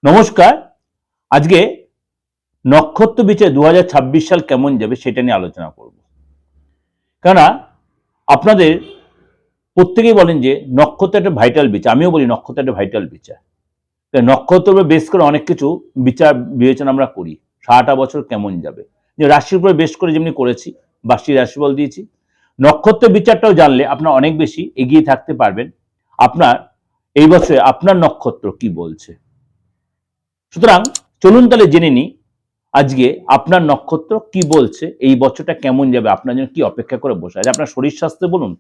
নমস্কার। আজকে নক্ষত্র বিচার 2026 সাল কেমন যাবে সেটা নিয়ে আলোচনা করব। কেননা আপনাদের প্রত্যেকেই বলেন যে নক্ষত্র একটা ভাইটাল বিচার, আমিও বলি নক্ষত্র একটা ভাইটাল বিচার। নক্ষত্রের উপর বেস করে অনেক কিছু বিচার বিবেচনা আমরা করি। সারাটা বছর কেমন যাবে, যে রাশির উপরে বেস করে যেমনি করেছি, বার্ষিক রাশিফল দিয়েছি, নক্ষত্রের বিচারটাও জানলে আপনার অনেক বেশি এগিয়ে থাকতে পারবেন। আপনার এই বছরে আপনার নক্ষত্র কি বলছে। সুতরাং চলুন তাহলে জেনে নিই আজকে আপনার নক্ষত্র কি বলছে, এই বছরটা কেমন যাবে, আপনার জন্য কি অপেক্ষা করে বসে আছে। আপনার শরীর স্বাস্থ্য বলুন,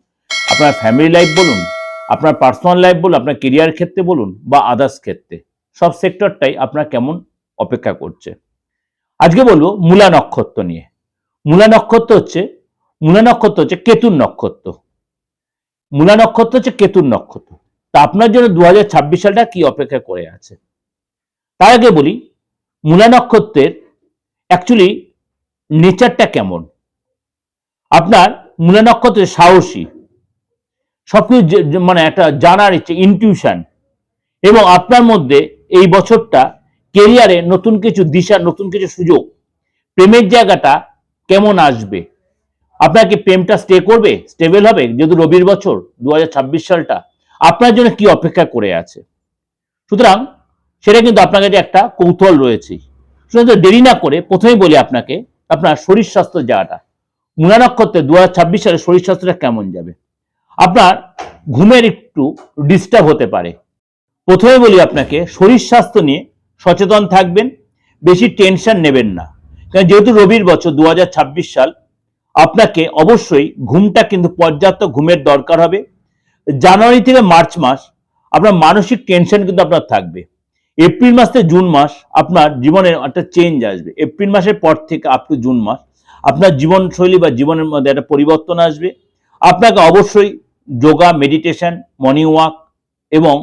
আপনার ফ্যামিলি লাইফ বলুন, আপনার পার্সোনাল লাইফ বলুন, আপনার কেরিয়ার ক্ষেত্রে বলুন বা আদার্স ক্ষেত্রে, সব সেক্টরটাই আপনার কেমন অপেক্ষা করছে। আজকে বলবো মূলা নক্ষত্র নিয়ে। মূলা নক্ষত্র হচ্ছে কেতুর নক্ষত্র। মূলা নক্ষত্র হচ্ছে কেতুর নক্ষত্র। তা আপনার জন্য 2026 সালটা কি অপেক্ষা করে আছে। তার আগে বলি মূলা নক্ষত্রের অ্যাকচুয়ালি নেচারটা কেমন। আপনার মূলা নক্ষত্রের সাহসী, সবকিছু মানে একটা জানার ইচ্ছে, ইনটিউশন, এবং আপনার মধ্যে এই বছরটা কেরিয়ারে নতুন কিছু দিশা, নতুন কিছু সুযোগ, প্রেমের জায়গাটা কেমন আসবে। আপনার কি প্রেমটা স্টেবল হবে, যেহেতু রবির বছর 2026 সালটা আপনার জন্য কি অপেক্ষা করে আছে। সুতরাং সেটা কিন্তু আপনার কাছে একটা কৌতূহল রয়েছে। সুতরাং দেরি না করে প্রথমেই বলি আপনাকে আপনার শরীর স্বাস্থ্য জায়গাটা। মূলা নক্ষত্রে 2026 সালে শরীর স্বাস্থ্যটা কেমন যাবে। আপনার ঘুমের একটু ডিস্টার্ব হতে পারে। প্রথমে বলি আপনাকে শরীর স্বাস্থ্য নিয়ে সচেতন থাকবেন, বেশি টেনশন নেবেন না। কারণ যেহেতু রবির বছর 2026 সাল, আপনাকে অবশ্যই ঘুমটা কিন্তু পর্যাপ্ত ঘুমের দরকার হবে। জানুয়ারি থেকে মার্চ মাস আপনার মানসিক টেনশন কিন্তু আপনার থাকবে। এপ্রিল মাস থেকে জুন মাস আপনার জীবনের একটা চেঞ্জ আসবে। এপ্রিল মাসের পর থেকে আপ টু জুন মাস আপনার জীবনশৈলী বা জীবনের মধ্যে একটা পরিবর্তন আসবে। আপনাকে অবশ্যই যোগা, মেডিটেশন, মর্নিং ওয়াক এবং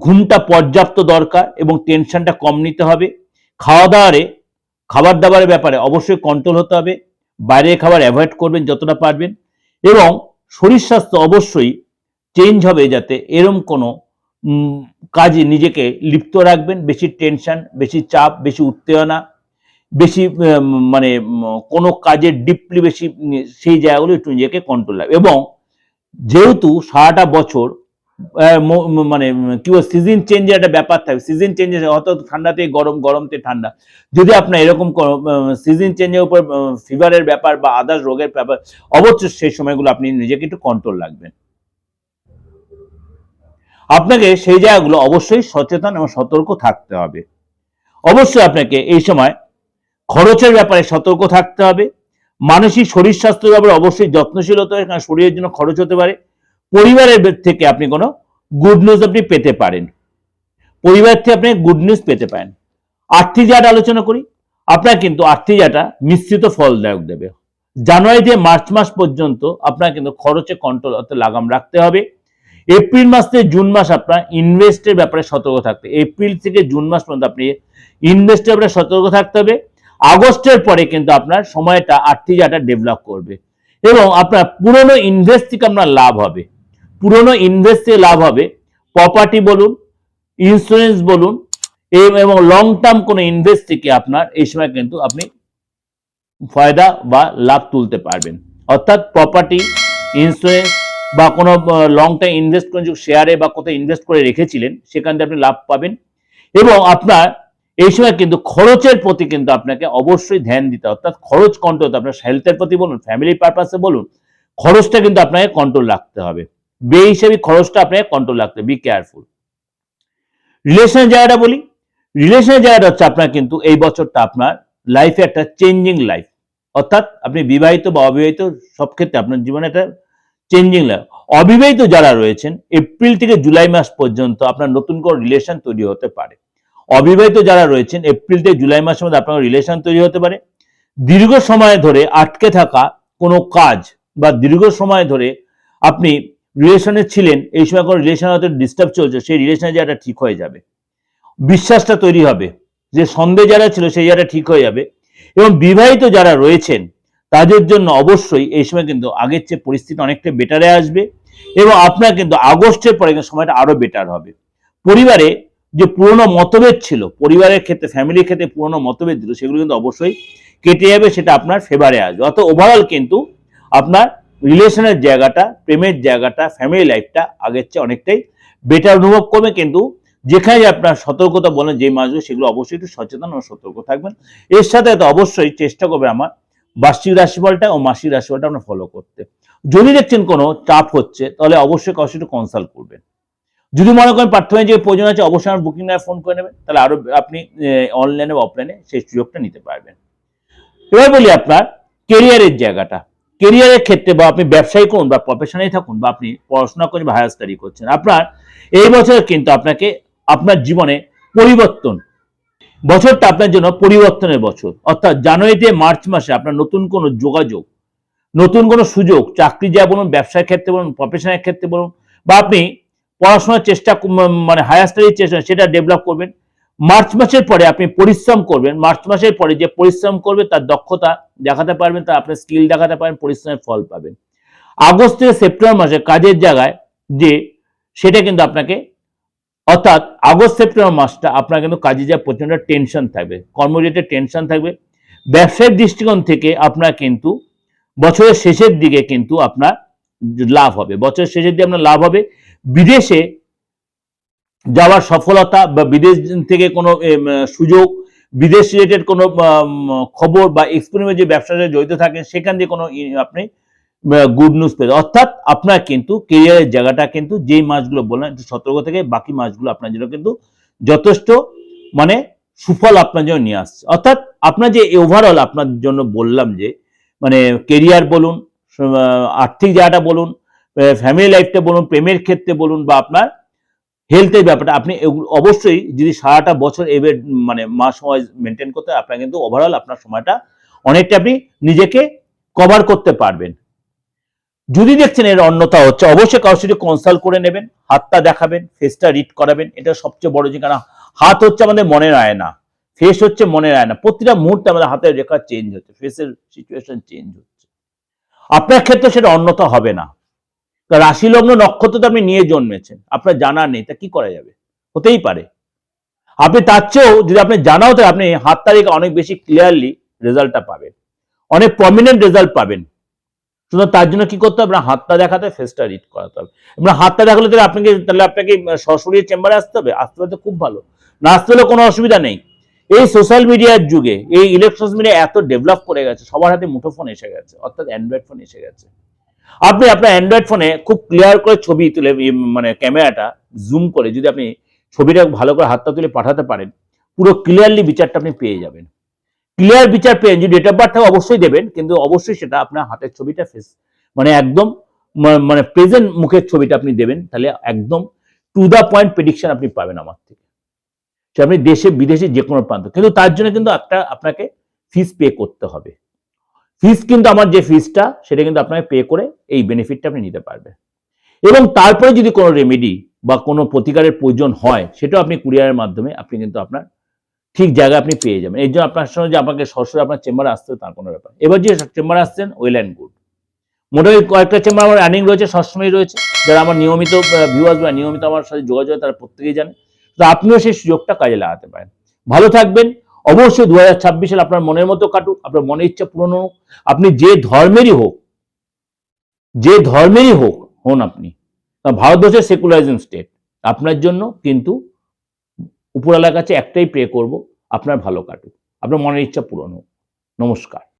ঘুমটা পর্যাপ্ত দরকার, এবং টেনশনটা কম নিতে হবে। খাবার দাবারের ব্যাপারে অবশ্যই কন্ট্রোল হতে হবে। বাইরের খাবার অ্যাভয়েড করবেন যতটা পারবেন, এবং শরীর স্বাস্থ্য অবশ্যই চেঞ্জ হবে, যাতে এরম কোনো কাজে নিজেকে লিপ্ত রাখবেন। বেশি টেনশন, বেশি চাপ, বেশি উত্তেজনা, বেশি মানে কোনো কাজে ডিপলি বেশি, সেই জায়গাগুলো একটু নিজেকে কন্ট্রোল রাখবে। এবং যেহেতু সারাটা বছর মানে কি বল, সিজন চেঞ্জের একটা ব্যাপার থাকে। সিজন চেঞ্জের হয়তো ঠান্ডাতে গরম, গরমতে ঠান্ডা, যদি আপনার এরকম সিজন চেঞ্জের উপর ফিভারের ব্যাপার বা আদার্স রোগের ব্যাপার, অবশ্যই সেই সময়গুলো আপনি নিজেকে একটু কন্ট্রোল রাখবেন। আপনাকে সেই জায়গাগুলো অবশ্যই সচেতন এবং সতর্ক থাকতে হবে। অবশ্যই আপনাকে এই সময় খরচের ব্যাপারে সতর্ক থাকতে হবে। মানসিক শরীর স্বাস্থ্যের ব্যাপারে অবশ্যই যত্নশীল হতে হবে, কারণ শরীরের জন্য খরচ হতে পারে। পরিবারের থেকে আপনি কোনো গুড নিউজ আপনি পেতে পারেন। পরিবার থেকে আপনি গুড নিউজ পেতে পারেন। আর্থিক জায়গাটা আলোচনা করি। আপনার কিন্তু আর্থিক জায়গাটা মিশ্রিত ফলদায়ক দেবে। জানুয়ারি থেকে মার্চ মাস পর্যন্ত আপনার কিন্তু খরচে কন্ট্রোল অর্থাৎ লাগাম রাখতে হবে। এপ্রিল মাস থেকে জুন মাস আপনার ইনভেস্টের ব্যাপারে সতর্ক থাকতে, এপ্রিল থেকে জুন মাস পর্যন্ত আপনি ইনভেস্টের ব্যাপারে সতর্ক থাকতে হবে। আগস্টের পরে কিন্তু আপনার সময়টা আর্থিক জায়গাটা ডেভেলপ করবে, এবং আপনার পুরনো ইনভেস্ট থেকে আপনার লাভ হবে। পুরনো ইনভেস্ট থেকে লাভ হবে, প্রপার্টি বলুন, ইন্স্যুরেন্স বলুন, এবং লং টার্ম কোনো ইনভেস্ট থেকে আপনার এই সময় কিন্তু আপনি ফায়দা বা লাভ তুলতে পারবেন। অর্থাৎ প্রপার্টি, ইন্স্যুরেন্স বা কোনো লং টাইম ইনভেস্ট করে শেয়ারে বা কোথাও ইনভেস্ট করে রেখেছিলেন, সেখান থেকে আপনি লাভ পাবেন। এবং আপনার এই সময় কিন্তু খরচের প্রতি কিন্তু আপনাকে অবশ্যই ধ্যান দিতে, অর্থাৎ খরচ কন্ট্রোল, আপনার হেলথের প্রতি বলুন, ফ্যামিলির পারপাসে বলুন, খরচটা কিন্তু আপনাকে কন্ট্রোল রাখতে হবে। বে হিসেবে খরচটা আপনাকে কন্ট্রোল রাখতে হবে। Be careful. রিলেশনের জায়গাটা বলি। রিলেশনের জায়গাটা হচ্ছে আপনার কিন্তু এই বছরটা আপনার লাইফে একটা চেঞ্জিং লাইফ, অর্থাৎ আপনি বিবাহিত বা অবিবাহিত সব ক্ষেত্রে আপনার জীবনে একটা চেঞ্জিং লাইফ। অবিবাহিত যারা রয়েছেন, এপ্রিল থেকে জুলাই মাস পর্যন্ত আপনার নতুন করে রিলেশন তৈরি হতে পারে। অবিবাহিত যারা রয়েছেন, এপ্রিল থেকে জুলাই মাসের মধ্যে আপনার রিলেশন তৈরি হতে পারে। দীর্ঘ সময় ধরে আটকে থাকা কোনো কাজ বা দীর্ঘ সময় ধরে আপনি রিলেশনে ছিলেন, এই সময় কোনো রিলেশন হয়তো ডিস্টার্ব চলছে, সেই রিলেশনের জায়গাটা ঠিক হয়ে যাবে। বিশ্বাসটা তৈরি হবে, যে সন্দেহ যারা ছিল সেই জায়গাটা ঠিক হয়ে যাবে। এবং বিবাহিত যারা রয়েছেন তাদের জন্য অবশ্যই এই সময় কিন্তু আগের চেয়ে পরিস্থিতি অনেকটা বেটারে আসবে, এবং আপনার কিন্তু আগস্টের পরে সময়টা আরো বেটার হবে। পরিবারে যে পুরনো মতভেদ ছিল পরিবারের ক্ষেত্রে, ফ্যামিলির ক্ষেত্রে পুরনো মতভেদ ছিল, সেগুলো কিন্তু অবশ্যই কেটে যাবে, সেটা আপনার ফেভারে আসবে। অর্থাৎ ওভারঅল কিন্তু আপনার রিলেশনের জায়গাটা, প্রেমের জায়গাটা, ফ্যামিলি লাইফটা আগের চেয়ে অনেকটাই বেটার অনুভব করবে। কিন্তু যেখানে আপনার সতর্কতা বলেন যে মাসগুলো, সেগুলো অবশ্যই একটু সচেতন ও সতর্ক থাকবেন। এর সাথে অবশ্যই চেষ্টা করবেন আমার বার্ষিক রাশিফলটা ও মাসিক রাশিফলটা আপনার ফলো করতে। যদি দেখছেন কোনো চাপ হচ্ছে, তাহলে অবশ্যই কারোর সাথে কনসাল্ট করবেন। যদি মনে করেন প্রাথমিক যে প্রয়োজন আছে, অবশ্যই আমার বুকিং নাম্বার ফোন করে নেবেন, তাহলে আরো আপনি অনলাইনে বা অফলাইনে সেই সুযোগটা নিতে পারবেন। এবার বলি আপনার কেরিয়ারের জায়গাটা। কেরিয়ারের ক্ষেত্রে বা আপনি ব্যবসায়ী করুন বা প্রফেশনালি থাকুন বা আপনি পড়াশোনা করছেন বা হায়ার স্টাডি করছেন, আপনার এই বছর কিন্তু আপনাকে আপনার জীবনে পরিবর্তন, বছরটা আপনার জন্য পরিবর্তনের বছর। অর্থাৎ জানুয়ারি থেকে মার্চ মাসে আপনার নতুন কোনো যোগাযোগ, নতুন কোনো সুযোগ, চাকরি যা বলুন, ব্যবসার ক্ষেত্রে বলুন, প্রফেশনের ক্ষেত্রে বলুন, বা আপনি পড়াশোনার চেষ্টা মানে হায়ার স্টাডির চেষ্টা সেটা ডেভেলপ করবেন। মার্চ মাসের পরে আপনি পরিশ্রম করবেন, মার্চ মাসের পরে যে পরিশ্রম করবে তার দক্ষতা দেখাতে পারবেন, তার আপনার স্কিল দেখাতে পারবেন, পরিশ্রমের ফল পাবেন। আগস্ট থেকে সেপ্টেম্বর মাসে কাজের জায়গায় যে সেটা কিন্তু আপনাকে, অর্থাৎ আগস্ট সেপ্টেম্বর মাসটা আপনার কিন্তু কাজে যা প্রচন্ড টেনশন থাকবে, কর্মজীবনের টেনশন থাকবে। ব্যবসায়িক দৃষ্টিকোণ থেকে আপনার কিন্তু বছরের শেষের দিকে কিন্তু আপনার লাভ হবে, বছরের শেষের দিকে আপনার লাভ হবে। বিদেশে যাওয়ার সফলতা বা বিদেশ থেকে কোনো সুযোগ, বিদেশ রিলেটেড কোনো খবর বা এক্সপেরিমেন্ট যে ব্যবসার সাথে জড়িত থাকেন, সেখান দিয়ে কোনো আপনি গুড নিউজ পেতে, অর্থাৎ আপনার কিন্তু কেরিয়ারের জায়গাটা কিন্তু যেই মাসগুলো বললাম একটু সতর্ক থেকে, বাকি মাসগুলো আপনার জন্য কিন্তু যথেষ্ট মানে সুফল আপনার জন্য নিয়ে আসছে। অর্থাৎ আপনার যে ওভারঅল আপনার জন্য বললাম যে মানে কেরিয়ার বলুন, আর্থিক জায়গাটা বলুন, ফ্যামিলি লাইফটা বলুন, প্রেমের ক্ষেত্রে বলুন, বা আপনার হেলথের ব্যাপারটা, আপনি অবশ্যই যদি সারাটা বছর এবার মানে মাস ওয়াইজ মেনটেন করতে, আপনার কিন্তু ওভারঅল আপনার সময়টা অনেকটা আপনি নিজেকে কভার করতে পারবেন। যদি দেখছেন এর অন্যতা হচ্ছে, অবশ্যই কারোর সাথে কনসাল্ট করে নেবেন, হাতটা দেখাবেন, ফেসটা রিড করাবেন, এটা সবচেয়ে বড় জিনিস। কারণ হাত হচ্ছে আমাদের মনের আয়না, ফেস হচ্ছে মনের আয়না। প্রতিটা মুহূর্তে আমাদের হাতের রেখা চেঞ্জ হচ্ছে, ফেসের সিচুয়েশন চেঞ্জ হচ্ছে। আপনার ক্ষেত্রে সেটা অন্যতা হবে না। রাশি লগ্ন নক্ষত্র আপনি নিয়ে জন্মেছেন, আপনার জানা নেই, তা কি করা যাবে? হতেই পারে। আপনি তার চেয়েও যদি আপনি জানা হতে, আপনি হাত তারিখে অনেক বেশি ক্লিয়ারলি রেজাল্টটা পাবেন, অনেক প্রমিনেন্ট রেজাল্ট পাবেন। সুতরাং তার জন্য কি করতে হবে? আপনার হাতটা দেখাতে, ফেসটা রিড করাতে হবে। আপনার হাতটা দেখালে তাহলে আপনাকে সরাসরি চেম্বারে আসতে হবে, আসতে হলে খুব ভালো, না আসতে হলে কোনো অসুবিধা নেই। এই সোশ্যাল মিডিয়ার যুগে, এই ইলেকট্রনিক্স মিডিয়া এত ডেভেলপ করে গেছে, সবার হাতে মুঠোফোন এসে গেছে, অর্থাৎ অ্যান্ড্রয়েড ফোন এসে গেছে। আপনি আপনার অ্যান্ড্রয়েড ফোনে খুব ক্লিয়ার করে ছবি তুলে, মানে ক্যামেরাটা জুম করে যদি আপনি ছবিটা ভালো করে হাতটা তুলে পাঠাতে পারেন, পুরো ক্লিয়ারলি বিচারটা আপনি পেয়ে যাবেন। ক্লিয়ার বিচার পেয়ে যদি ডেট অফ বার্থ অবশ্যই দেবেন, কিন্তু অবশ্যই সেটা আপনার হাতের ছবিটা ফেস মানে একদম মানে প্রেজেন্ট মুখের ছবিটা আপনি দেবেন, তাহলে একদম টু দা পয়েন্ট প্রেডিকশন আপনি পাবেন আমার থেকে। সে আপনি দেশে বিদেশে যে কোনো প্রান্ত, কিন্তু তার জন্য কিন্তু আপনাকে ফিস পে করতে হবে। ফিস কিন্তু আমার যে ফিসটা সেটা কিন্তু আপনাকে পে করে এই বেনিফিটটা আপনি নিতে পারবেন। এবং তারপরে যদি কোনো রেমেডি বা কোনো প্রতিকারের প্রয়োজন হয়, সেটাও আপনি কুরিয়ারের মাধ্যমে আপনি কিন্তু আপনার ঠিক জায়গায় আপনি পেয়ে যাবেন। এই জন্য আপনার সঙ্গে যে আপনাকে সরাসরি আপনার চেম্বারে আসতে হবে তার কোনো ব্যাপার। এবার যে চেম্বারে আসছেন, ওয়েল অ্যান্ড গুড। মোটামুটি কয়েকটা চেম্বার আমার রানিং রয়েছে, সবসময় রয়েছে। যারা আমার নিয়মিত ভিউয়ার্স বা নিয়মিত আমার সাথে যোগাযোগ, তারা প্রত্যেকেই জানে। তো আপনিও সেই সুযোগটা কাজে লাগাতে পারেন। ভালো থাকবেন। অবশ্যই 2026 সাল আপনার মনের মতো কাটুক, আপনার মনের ইচ্ছা পূরণ হোক। আপনি যে ধর্মেরই হোক হন আপনি। ভারতবর্ষের সেকুলারিজম স্টেট, আপনার জন্য কিন্তু উপরওয়ালার কাছে একটাই প্রে করব, আপনার ভালো কাটুক, আপনার মনের ইচ্ছা পূরণ হোক। নমস্কার।